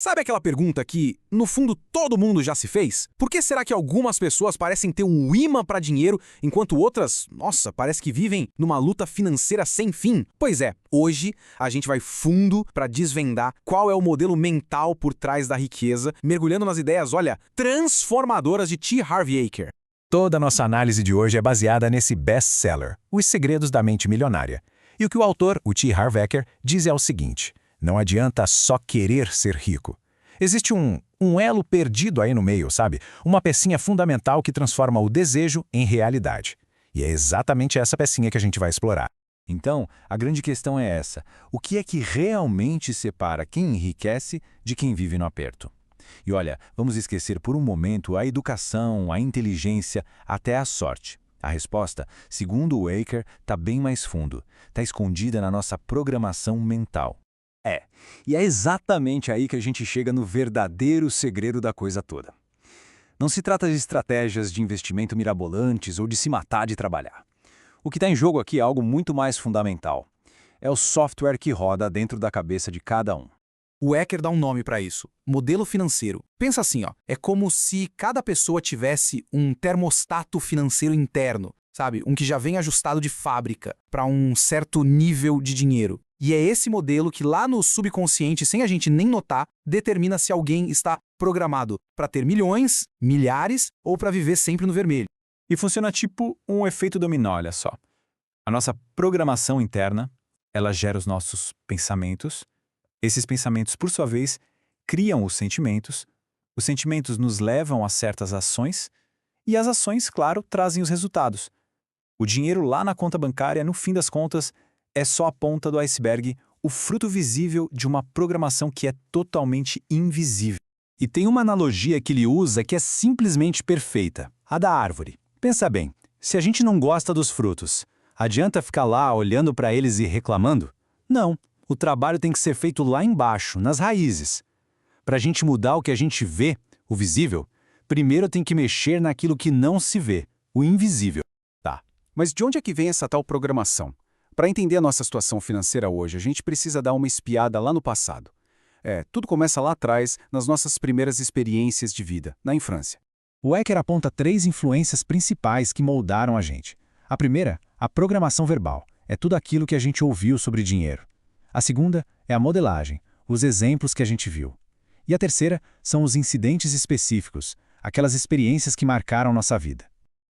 Sabe aquela pergunta que, no fundo, todo mundo já se fez? Por que será que algumas pessoas parecem ter um imã para dinheiro, enquanto outras, nossa, parece que vivem numa luta financeira sem fim? Pois é, hoje a gente vai fundo para desvendar qual é o modelo mental por trás da riqueza, mergulhando nas ideias, olha, transformadoras de T. Harv Eker. Toda a nossa análise de hoje é baseada nesse best-seller, Os Segredos da Mente Milionária. E o que o autor, o T. Harv Eker, diz é o seguinte: não adianta só querer ser rico. Existe um elo perdido aí no meio, sabe? Uma pecinha fundamental que transforma o desejo em realidade. E é exatamente essa pecinha que a gente vai explorar. Então, a grande questão é essa: o que é que realmente separa quem enriquece de quem vive no aperto? E olha, vamos esquecer por um momento a educação, a inteligência, até a sorte. A resposta, segundo o Eker, está bem mais fundo. Está escondida na nossa programação mental. E é exatamente aí que a gente chega no verdadeiro segredo da coisa toda. Não se trata de estratégias de investimento mirabolantes ou de se matar de trabalhar. O que está em jogo aqui é algo muito mais fundamental. É o software que roda dentro da cabeça de cada um. O Eker dá um nome para isso, modelo financeiro. Pensa assim, ó, é como se cada pessoa tivesse um termostato financeiro interno, sabe? Um que já vem ajustado de fábrica para um certo nível de dinheiro. E é esse modelo que lá no subconsciente, sem a gente nem notar, determina se alguém está programado para ter milhões, milhares ou para viver sempre no vermelho. E funciona tipo um efeito dominó, olha só. A nossa programação interna, ela gera os nossos pensamentos. Esses pensamentos, por sua vez, criam os sentimentos nos levam a certas ações, e as ações, claro, trazem os resultados. O dinheiro lá na conta bancária, no fim das contas, é só a ponta do iceberg, o fruto visível de uma programação que é totalmente invisível. E tem uma analogia que ele usa que é simplesmente perfeita, a da árvore. Pensa bem, se a gente não gosta dos frutos, adianta ficar lá olhando para eles e reclamando? Não, o trabalho tem que ser feito lá embaixo, nas raízes. Para a gente mudar o que a gente vê, o visível, primeiro tem que mexer naquilo que não se vê, o invisível. Tá, mas de onde é que vem essa tal programação? Para entender a nossa situação financeira hoje, a gente precisa dar uma espiada lá no passado. Tudo começa lá atrás, nas nossas primeiras experiências de vida, na infância. O Eker aponta 3 influências principais que moldaram a gente. A primeira, a programação verbal. É tudo aquilo que a gente ouviu sobre dinheiro. A segunda é a modelagem, os exemplos que a gente viu. E a terceira são os incidentes específicos, aquelas experiências que marcaram nossa vida.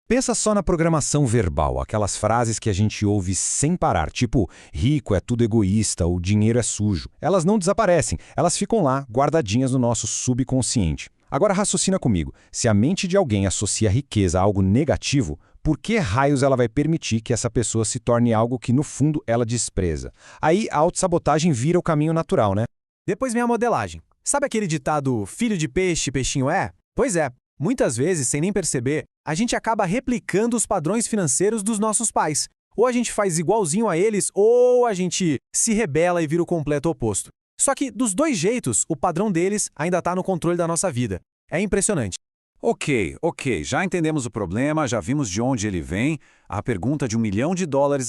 Pensa só na programação verbal, aquelas frases que a gente ouve sem parar, tipo rico é tudo egoísta ou dinheiro é sujo. Elas não desaparecem, elas ficam lá, guardadinhas no nosso subconsciente. Agora raciocina comigo, se a mente de alguém associa riqueza a algo negativo, por que raios ela vai permitir que essa pessoa se torne algo que no fundo ela despreza? Aí a autossabotagem vira o caminho natural, né? Depois vem a modelagem. Sabe aquele ditado, filho de peixe, peixinho é? Pois é, muitas vezes, sem nem perceber, a gente acaba replicando os padrões financeiros dos nossos pais. Ou a gente faz igualzinho a eles, ou a gente se rebela e vira o completo oposto. Só que, dos dois jeitos, o padrão deles ainda está no controle da nossa vida. É impressionante. Ok, já entendemos o problema, já vimos de onde ele vem. A pergunta de $1 milhão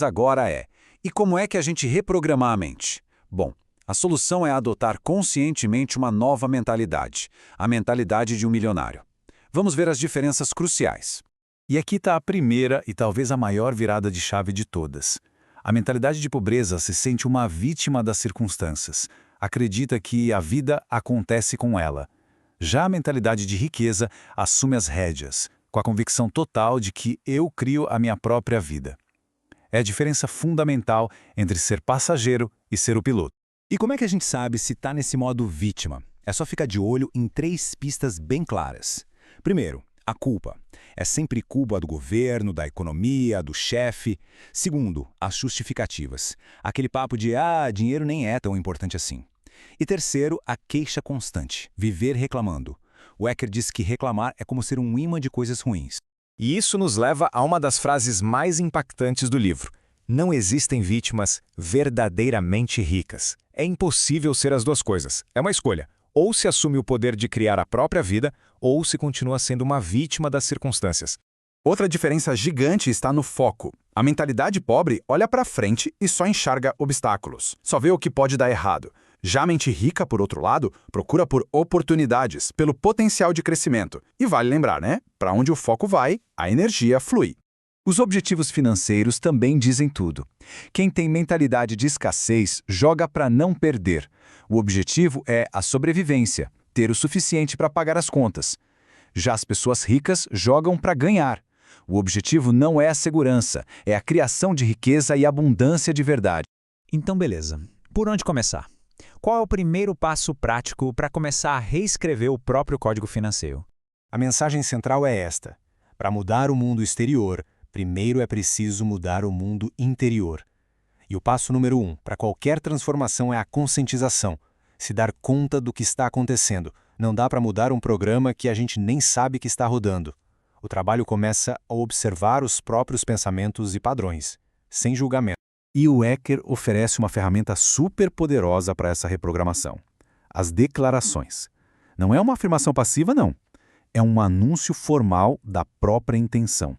agora é: e como é que a gente reprogramar a mente? Bom, a solução é adotar conscientemente uma nova mentalidade, a mentalidade de um milionário. Vamos ver as diferenças cruciais. E aqui está a primeira e talvez a maior virada de chave de todas. A mentalidade de pobreza se sente uma vítima das circunstâncias. Acredita que a vida acontece com ela. Já a mentalidade de riqueza assume as rédeas, com a convicção total de que eu crio a minha própria vida. É a diferença fundamental entre ser passageiro e ser o piloto. E como é que a gente sabe se está nesse modo vítima? É só ficar de olho em 3 pistas bem claras. Primeiro, a culpa. É sempre culpa do governo, da economia, do chefe. Segundo, as justificativas. Aquele papo de, dinheiro nem é tão importante assim. E terceiro, a queixa constante. Viver reclamando. O Eker diz que reclamar é como ser um imã de coisas ruins. E isso nos leva a uma das frases mais impactantes do livro. Não existem vítimas verdadeiramente ricas. É impossível ser as duas coisas. É uma escolha. Ou se assume o poder de criar a própria vida, ou se continua sendo uma vítima das circunstâncias. Outra diferença gigante está no foco. A mentalidade pobre olha para frente e só enxerga obstáculos. Só vê o que pode dar errado. Já a mente rica, por outro lado, procura por oportunidades, pelo potencial de crescimento. E vale lembrar, né? Para onde o foco vai, a energia flui. Os objetivos financeiros também dizem tudo. Quem tem mentalidade de escassez joga para não perder. O objetivo é a sobrevivência, ter o suficiente para pagar as contas. Já as pessoas ricas jogam para ganhar. O objetivo não é a segurança, é a criação de riqueza e abundância de verdade. Então, beleza. Por onde começar? Qual é o primeiro passo prático para começar a reescrever o próprio código financeiro? A mensagem central é esta: para mudar o mundo exterior, primeiro é preciso mudar o mundo interior. E o passo número 1 para qualquer transformação é a conscientização. Se dar conta do que está acontecendo. Não dá para mudar um programa que a gente nem sabe que está rodando. O trabalho começa a observar os próprios pensamentos e padrões, sem julgamento. E o Eker oferece uma ferramenta super poderosa para essa reprogramação: as declarações. Não é uma afirmação passiva, não. É um anúncio formal da própria intenção.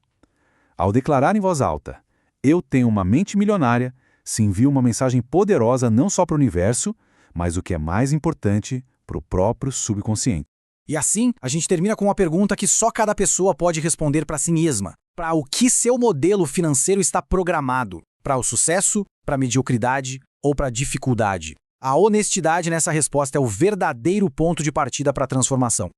Ao declarar em voz alta, eu tenho uma mente milionária, se envia uma mensagem poderosa não só para o universo, mas o que é mais importante, para o próprio subconsciente. E assim, a gente termina com uma pergunta que só cada pessoa pode responder para si mesma. Para o que seu modelo financeiro está programado? Para o sucesso, para a mediocridade ou para a dificuldade? A honestidade nessa resposta é o verdadeiro ponto de partida para a transformação.